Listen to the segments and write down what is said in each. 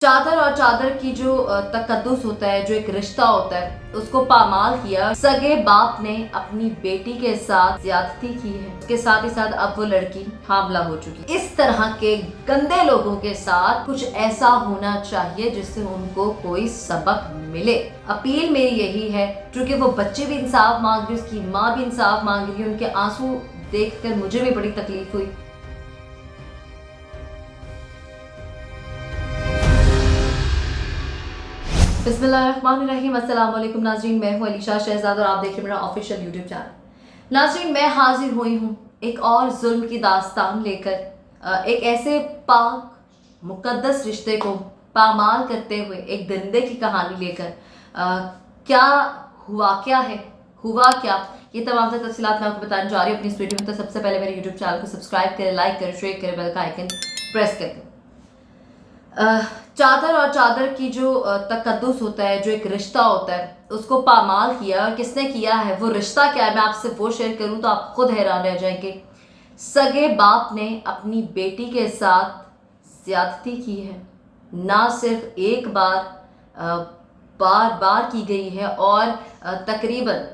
चादर और चादर की जो तकद्दुस होता है, जो एक रिश्ता होता है, उसको पामाल किया। सगे बाप ने अपनी बेटी के साथ ज्यादती की है। उसके साथ ही साथ अब वो लड़की हामला हो चुकी। इस तरह के गंदे लोगों के साथ कुछ ऐसा होना चाहिए जिससे उनको कोई सबक मिले। अपील मेरी यही है, क्योंकि वो बच्चे भी इंसाफ मांग रही, उसकी माँ भी इंसाफ मांग रही है। उनके आंसू देखकर मुझे भी बड़ी तकलीफ हुई। बिस्मिल्लाहिर्रहमानिर्रहीम। अस्सलाम वालेकुम नाज़रीन, मैं हूँ अलीशा शहजाद और आप देख रहे हैं मेरा ऑफिशियल यूट्यूब चैनल। नाज़रीन, मैं हाजिर हुई हूँ एक और जुल्म की दास्तान लेकर, एक ऐसे पाक मुकद्दस रिश्ते को पामाल करते हुए एक दरिंदे की कहानी लेकर। क्या हुआ, क्या है, हुआ क्या, ये तमाम तर तफसीलात मैं आपको बताने जा रही हूँ अपनी इस वीडियो में। तो सबसे पहले मेरे यूट्यूब चैनल को सब्सक्राइब करें, लाइक करें, शेयर करें, बेल का आइकन प्रेस करें। चादर और चादर की जो तकद्दुस होता है, जो एक रिश्ता होता है, उसको पामाल किया। और किसने किया है, वो रिश्ता क्या है, मैं आपसे वो शेयर करूं तो आप खुद हैरान रह जाएंगे। सगे बाप ने अपनी बेटी के साथ ज्यादती की है। ना सिर्फ एक बार, बार बार की गई है। और तकरीबन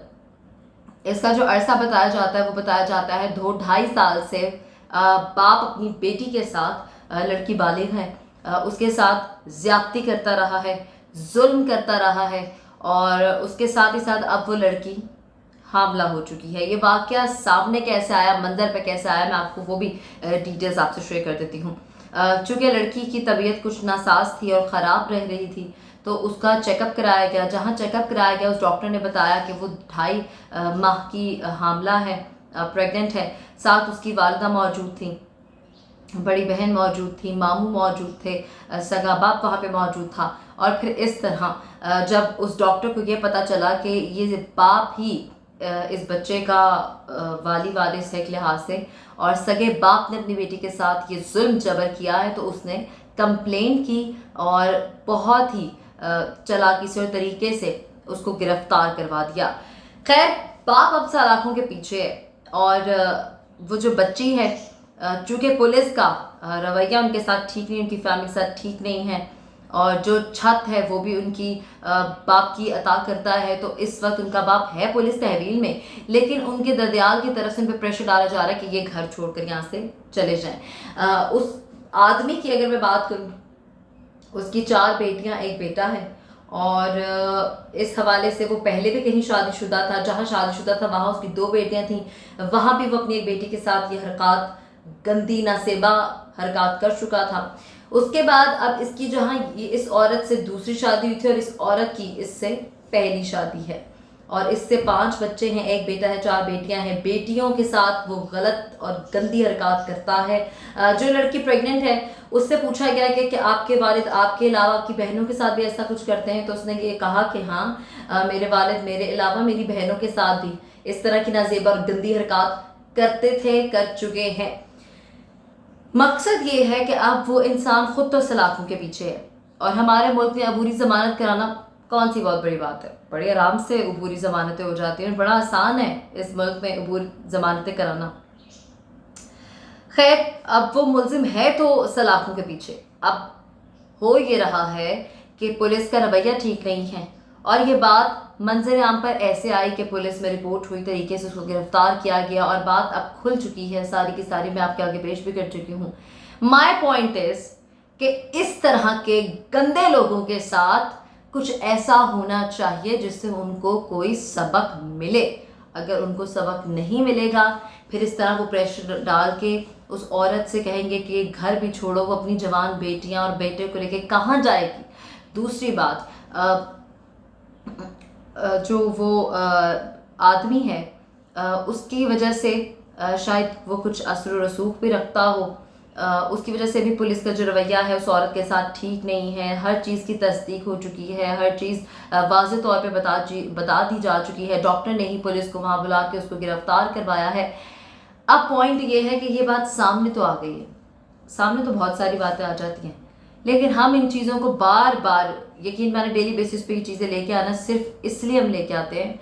इसका जो अरसा बताया जाता है वो बताया जाता है 2-2.5 साल से बाप अपनी बेटी के साथ, लड़की बालिग है, उसके साथ ज्यादती करता रहा है, जुल्म करता रहा है। और उसके साथ ही साथ अब वो लड़की हामला हो चुकी है। ये वाकया सामने कैसे आया, मंजर पे कैसे आया, मैं आपको वो भी डिटेल्स आपसे शेयर कर देती हूँ। चूँकि लड़की की तबीयत कुछ नासाज थी और ख़राब रह रही थी, तो उसका चेकअप कराया गया। जहाँ चेकअप कराया गया, उस डॉक्टर ने बताया कि वो 2.5 माह की हामला है, प्रेग्नेंट है। साथ उसकी वालिदा मौजूद थी, बड़ी बहन मौजूद थी, मामू मौजूद थे, सगा बाप वहाँ पे मौजूद था। और फिर इस तरह जब उस डॉक्टर को ये पता चला कि ये बाप ही इस बच्चे का वाली वारिस है एक लिहाज से, और सगे बाप ने अपनी बेटी के साथ ये जुल्म जबर किया है, तो उसने कंप्लेन की और बहुत ही चालाकी से और तरीके से उसको गिरफ्तार करवा दिया। खैर, बाप अब सलाखों के पीछे है। और वो जो बच्ची है, चूँकि पुलिस का रवैया उनके साथ ठीक नहीं, उनकी फैमिली के साथ ठीक नहीं है, और जो छत है वो भी उनकी बाप की अता करता है, तो इस वक्त उनका बाप है पुलिस तहवील में, लेकिन उनके दरदियाल की तरफ से उन पर प्रेशर डाला जा रहा है कि ये घर छोड़कर यहाँ से चले जाएं। उस आदमी की अगर मैं बात करूँ, उसकी 4 बेटियाँ, 1 बेटा है। और इस हवाले से वो पहले भी कहीं शादीशुदा था, जहाँ शादीशुदा था वहाँ उसकी 2 बेटियाँ थीं, वहाँ भी वो अपनी एक बेटी के साथ ये हरकत, गंदी नासेबा हरकत कर चुका था। उसके बाद अब इसकी जहाँ ये इस औरत से दूसरी शादी हुई थी, और इस औरत की इससे पहली शादी है, और इससे 5 बच्चे हैं, 1 बेटा है, 4 बेटियां हैं। बेटियों के साथ वो गलत और गंदी हरकत करता है। जो लड़की प्रेग्नेंट है, उससे पूछा गया कि आपके वालिद आपके अलावा आपकी बहनों के साथ भी ऐसा कुछ करते हैं, तो उसने ये कहा कि हाँ, मेरे वालिद मेरे अलावा मेरी बहनों के साथ भी इस तरह की नाजेबा और गंदी हरकत करते थे, कर चुके हैं। मकसद ये है कि अब वो इंसान खुद तो सलाखों के पीछे है, और हमारे मुल्क में अबूरी जमानत कराना कौन सी बहुत बड़ी बात है। बड़े आराम से अबूरी जमानतें हो जाती हैं, बड़ा आसान है इस मुल्क में अबूरी जमानतें कराना। खैर, अब वो मुल्जिम है तो सलाखों के पीछे। अब हो ये रहा है कि पुलिस का रवैया ठीक नहीं है, और ये बात मंजर आम पर ऐसे आई कि पुलिस में रिपोर्ट हुई, तरीके से उसको गिरफ्तार किया गया, और बात अब खुल चुकी है सारी की सारी, मैं आपके आगे पेश भी कर चुकी हूँ। माई पॉइंट इज कि इस तरह के गंदे लोगों के साथ कुछ ऐसा होना चाहिए जिससे उनको कोई सबक मिले। अगर उनको सबक नहीं मिलेगा, फिर इस तरह वो प्रेशर डाल के उस औरत से कहेंगे कि घर भी छोड़ो, वो अपनी जवान बेटियां और बेटे को लेके कहाँ जाएगी। दूसरी बात, जो वो आदमी है, उसकी वजह से शायद वो कुछ असर रसूख भी रखता हो, उसकी वजह से भी पुलिस का जो रवैया है उस औरत के साथ ठीक नहीं है। हर चीज़ की तस्दीक हो चुकी है, हर चीज़ वाज़ेह तौर पे बता दी जा चुकी है। डॉक्टर ने ही पुलिस को वहाँ बुला के उसको गिरफ्तार करवाया है। अब पॉइंट ये है कि ये बात सामने तो आ गई है, सामने तो बहुत सारी बातें आ जाती हैं, लेकिन हम इन चीज़ों को बार बार, यकीन माने डेली बेसिस पे ये चीज़ें लेके आना सिर्फ इसलिए हम लेके आते हैं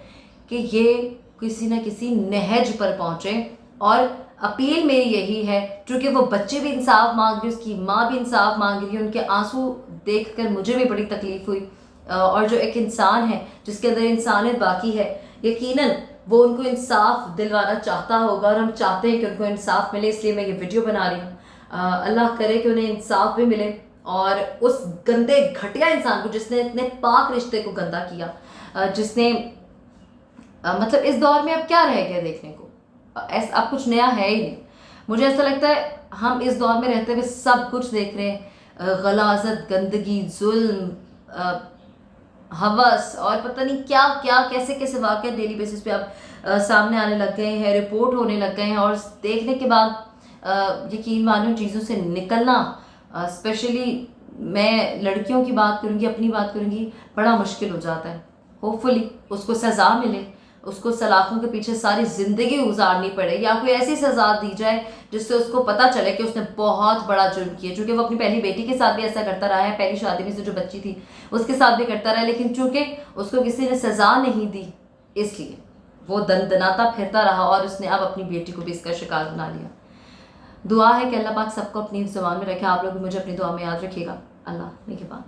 कि ये किसी न किसी नहज पर पहुँचे। और अपील मेरी यही है, क्योंकि वो बच्चे भी इंसाफ मांग रही, उसकी माँ भी इंसाफ मांग रही है, उनके आंसू देख कर मुझे भी बड़ी तकलीफ़ हुई। और जो एक इंसान है जिसके अंदर इंसानियत बाकी है, यकीनन वो उनको इंसाफ दिलवाना चाहता होगा, और हम चाहते हैं कि उनको इंसाफ मिले, इसलिए मैं ये वीडियो बना रही हूँ। अल्लाह करे कि उन्हें इंसाफ भी मिले, और उस गंदे घटिया इंसान को जिसने इतने पाक रिश्ते को गंदा किया, जिसने मतलब इस दौर में अब क्या रह गया देखने को, ऐसा अब कुछ नया है ही नहीं। मुझे ऐसा लगता है हम इस दौर में रहते हुए सब कुछ देख रहे हैं, गलाजत, गंदगी, जुल्म, हवस और पता नहीं क्या क्या कैसे कैसे वाक़े डेली बेसिस पे अब सामने आने लग गए हैं, रिपोर्ट होने लग गए हैं, और देखने के बाद यकीन मानो चीज़ों से निकलना, स्पेशली मैं लड़कियों की बात करूँगी, अपनी बात करूँगी, बड़ा मुश्किल हो जाता है। होपफुली उसको सज़ा मिले, उसको सलाखों के पीछे सारी ज़िंदगी गुजारनी पड़े, या कोई ऐसी सज़ा दी जाए जिससे उसको पता चले कि उसने बहुत बड़ा जुर्म किया। चूँकि वो अपनी पहली बेटी के साथ भी ऐसा करता रहा है, पहली शादी में से जो बच्ची थी उसके साथ भी करता रहा, लेकिन चूँकि उसको किसी ने सज़ा नहीं दी इसलिए वो दनदनाता फिरता रहा, और उसने अब अपनी बेटी को भी इसका शिकार बना लिया। दुआ है कि अल्लाह पाक सबको अपनी ज़ुबान में रखे। आप लोग भी मुझे अपनी दुआ में याद रखिएगा। अल्लाह निगहबान।